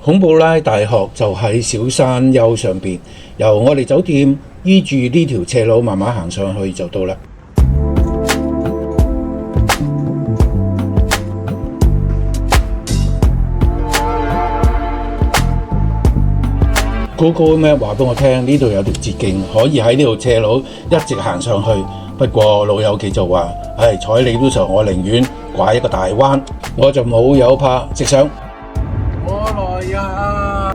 孔布拉大學就喺小山丘上邊，由我哋酒店依住呢條斜路慢慢行上去就到啦。Google Map 話俾我聽，呢度有條捷徑可以喺呢條斜路一直行上去。不過老友記就話：睬你都傻，我寧願拐一個大彎。我就冇有怕，直上。我來呀！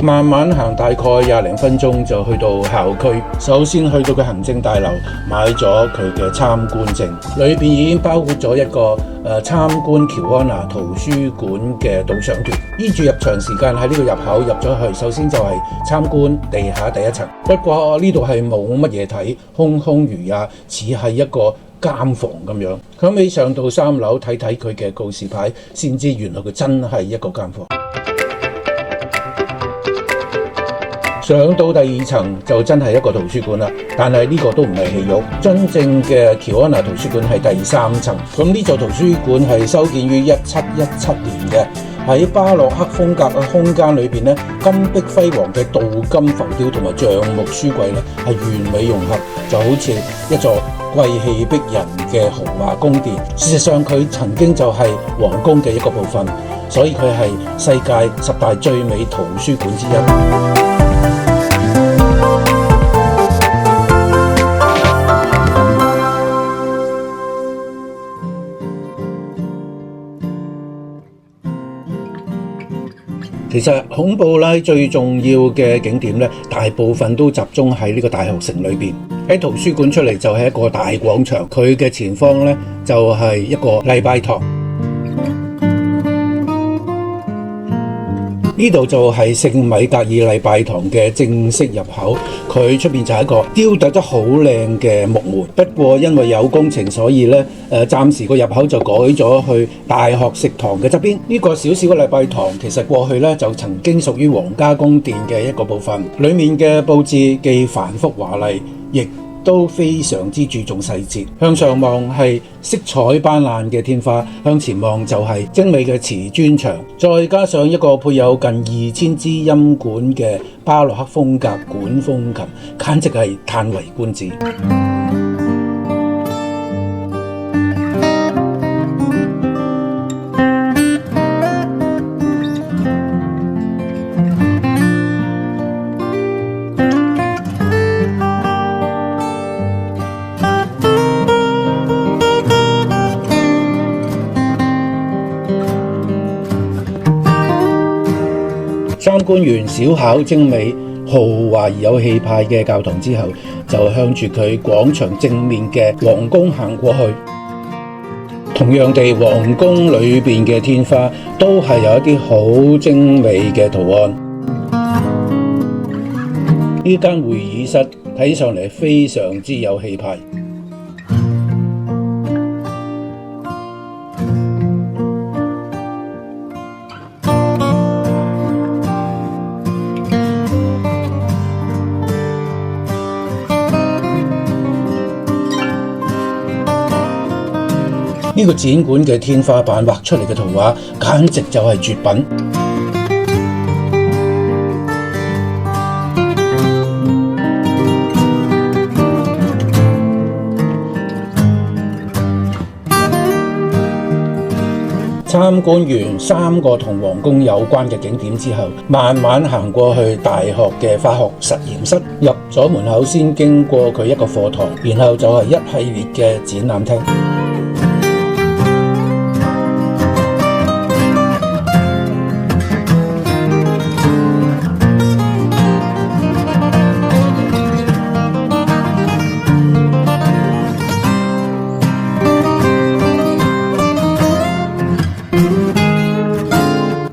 慢慢行，大概20零分鐘就去到校區。首先去到個行政大樓，買咗佢嘅參觀證，裏邊已經包括咗一個參觀喬安娜圖書館嘅導賞團。依住入場時間喺呢個入口入咗去，首先就係參觀地下第一層。不過呢度係冇乜嘢睇，空空如也，似係一個監房咁樣。後尾上到3樓睇睇佢嘅告示牌，先知原來佢真係一個監房。上到第2層就真係一個圖書館啦，但係呢個都唔係戲肉，真正嘅喬安娜圖書館係第3層。咁呢座圖書館係修建於1717年嘅，喺巴洛克風格嘅空間裏邊咧，金碧輝煌嘅鍍金浮雕同埋橡木書櫃咧係完美融合，就好似一座貴氣逼人嘅豪華宮殿。事實上佢曾經就係皇宮嘅一個部分，所以佢係世界10大最美圖書館之一。其實孔布拉最重要嘅景點咧，大部分都集中喺呢個大學城裏邊。喺圖書館出嚟就係一個大廣場，佢嘅前方咧就係一個禮拜堂。呢度就係聖米格爾禮拜堂嘅正式入口，佢出邊就係一個雕琢得好靚嘅木門。不過因為有工程，所以咧暫時個入口就改咗去大學食堂嘅側邊。呢個小小嘅禮拜堂其實過去咧就曾經屬於皇家宮殿嘅一個部分，裡面嘅佈置既繁複華麗，亦都非常之注重細節。向上望係色彩斑斕嘅天花，向前望就係精美嘅瓷磚牆，再加上一個配有近2000支音管嘅巴洛克風格管風琴，簡直係嘆為觀止。參觀完小巧精美、豪華而有氣派嘅教堂之後，就向住佢廣場正面嘅皇宮行過去。同樣地，皇宮裏邊嘅天花都係有一啲好精美嘅圖案。呢間會議室睇上嚟非常之有氣派。呢個展館嘅天花板畫出嚟嘅圖畫，簡直就係絕品。參觀完3個同皇宮有關嘅景點之後，慢慢行過去大學嘅化學實驗室。入咗門口先經過佢一個課堂，然後就係一系列嘅展覽廳。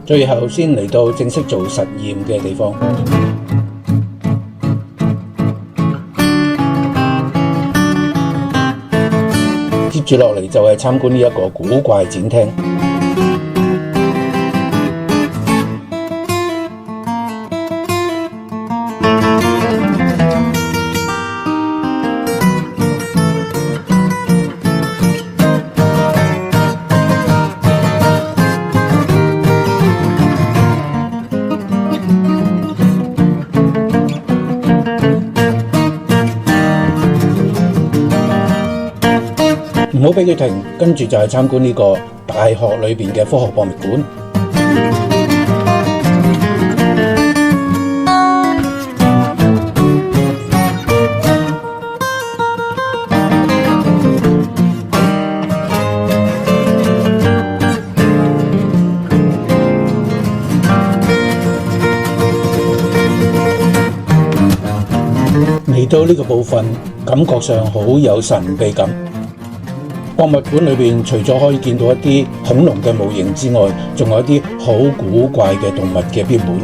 最後先嚟到正式做實驗嘅地方。接住落嚟就係參觀呢一個古怪展廳。冇俾佢停，跟住就係參觀呢個大學裏邊嘅科學博物館。嚟到呢個部分，感覺上好有神秘感。博物館裏邊除咗可以見到一啲恐龍嘅模型之外，仲有一啲好古怪嘅動物嘅標本。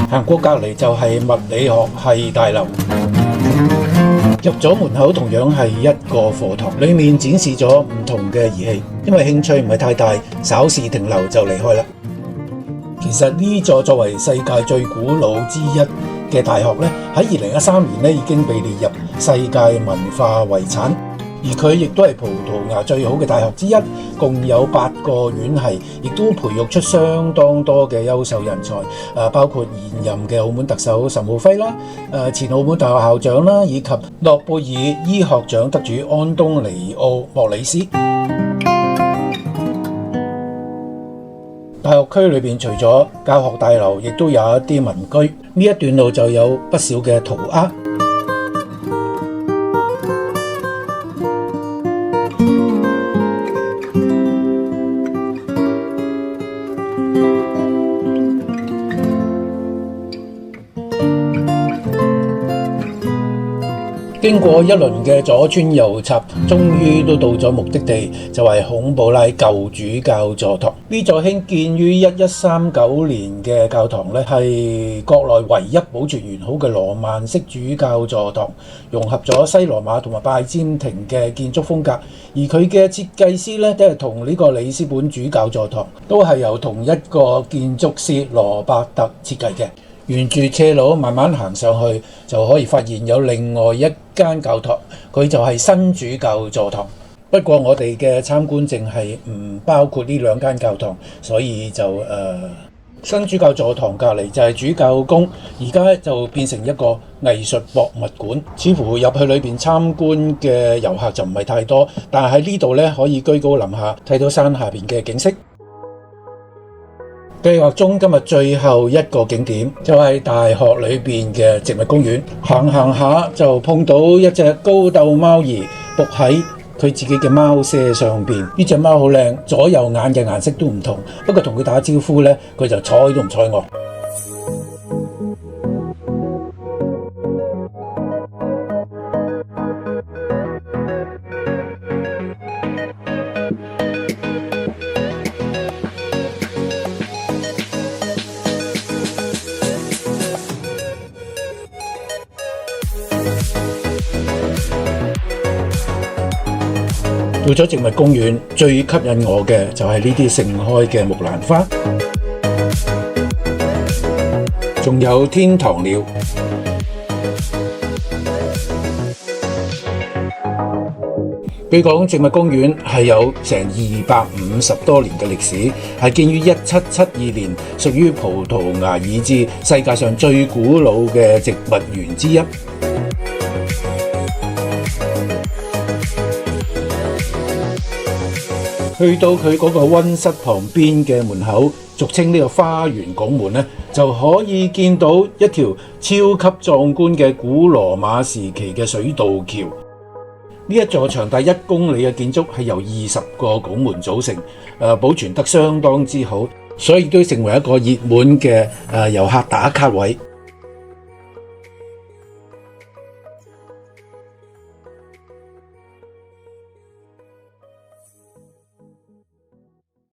行過隔離就係物理學系大樓。入咗門口同樣係一個課堂，裏面展示咗唔同嘅儀器。因為興趣唔係太大，稍事停留就離開啦。其實呢座作為世界最古老之一嘅大學咧，喺2013年咧已經被列入世界文化遺產，而佢亦都係葡萄牙最好嘅大學之一，共有8個院系，亦都培育出相當多嘅優秀人才，包括現任嘅澳門特首岑敖暉啦，前澳門大學校長啦，以及諾貝爾醫學獎得主安東尼奧莫里斯。大學區裏邊除咗教學大樓，亦都有一啲民居。呢一段路就有不少嘅塗鴉。經過一輪嘅左穿右插，終於都到咗目的地，就係孔布拉舊主教座堂。呢座興建於1139年嘅教堂咧，係國內唯一保存完好嘅羅曼式主教座堂，融合咗西羅馬同埋拜占庭嘅建築風格。而佢嘅設計師咧，都係同呢個里斯本主教座堂都係由同一個建築師羅伯特設計嘅。沿住斜路慢慢行上去，就可以發現有另外一間教堂，佢就係新主教座堂。不過我哋嘅參觀證係唔包括呢兩間教堂，所以就新主教座堂隔離就係主教宮，而家就變成一個藝術博物館。似乎入去裏邊參觀嘅遊客就唔係太多，但係喺呢度咧可以居高臨下睇到山下邊嘅景色。計劃中今日最後一個景點就係大學裏邊嘅植物公園，行下就碰到一隻高竇貓兒伏喺佢自己嘅貓舍上邊。呢隻貓好靚，左右眼嘅顏色都唔同，不過同佢打招呼呢，佢就睬都唔睬我。到咗植物公園，最吸引我嘅就係呢啲盛開嘅木蘭花，仲有天堂鳥。據講，植物公園係有成250多年嘅歷史，係建於1772年，屬於葡萄牙以至世界上最古老嘅植物園之一。去到佢嗰個溫室旁邊嘅門口，俗稱呢個花園拱門呢，就可以見到一條超級壯觀嘅古羅馬時期嘅水道橋。呢一座長達1公里嘅建築係由20個拱門組成，保存得相當之好，所以都成為一個熱門嘅遊客打卡位。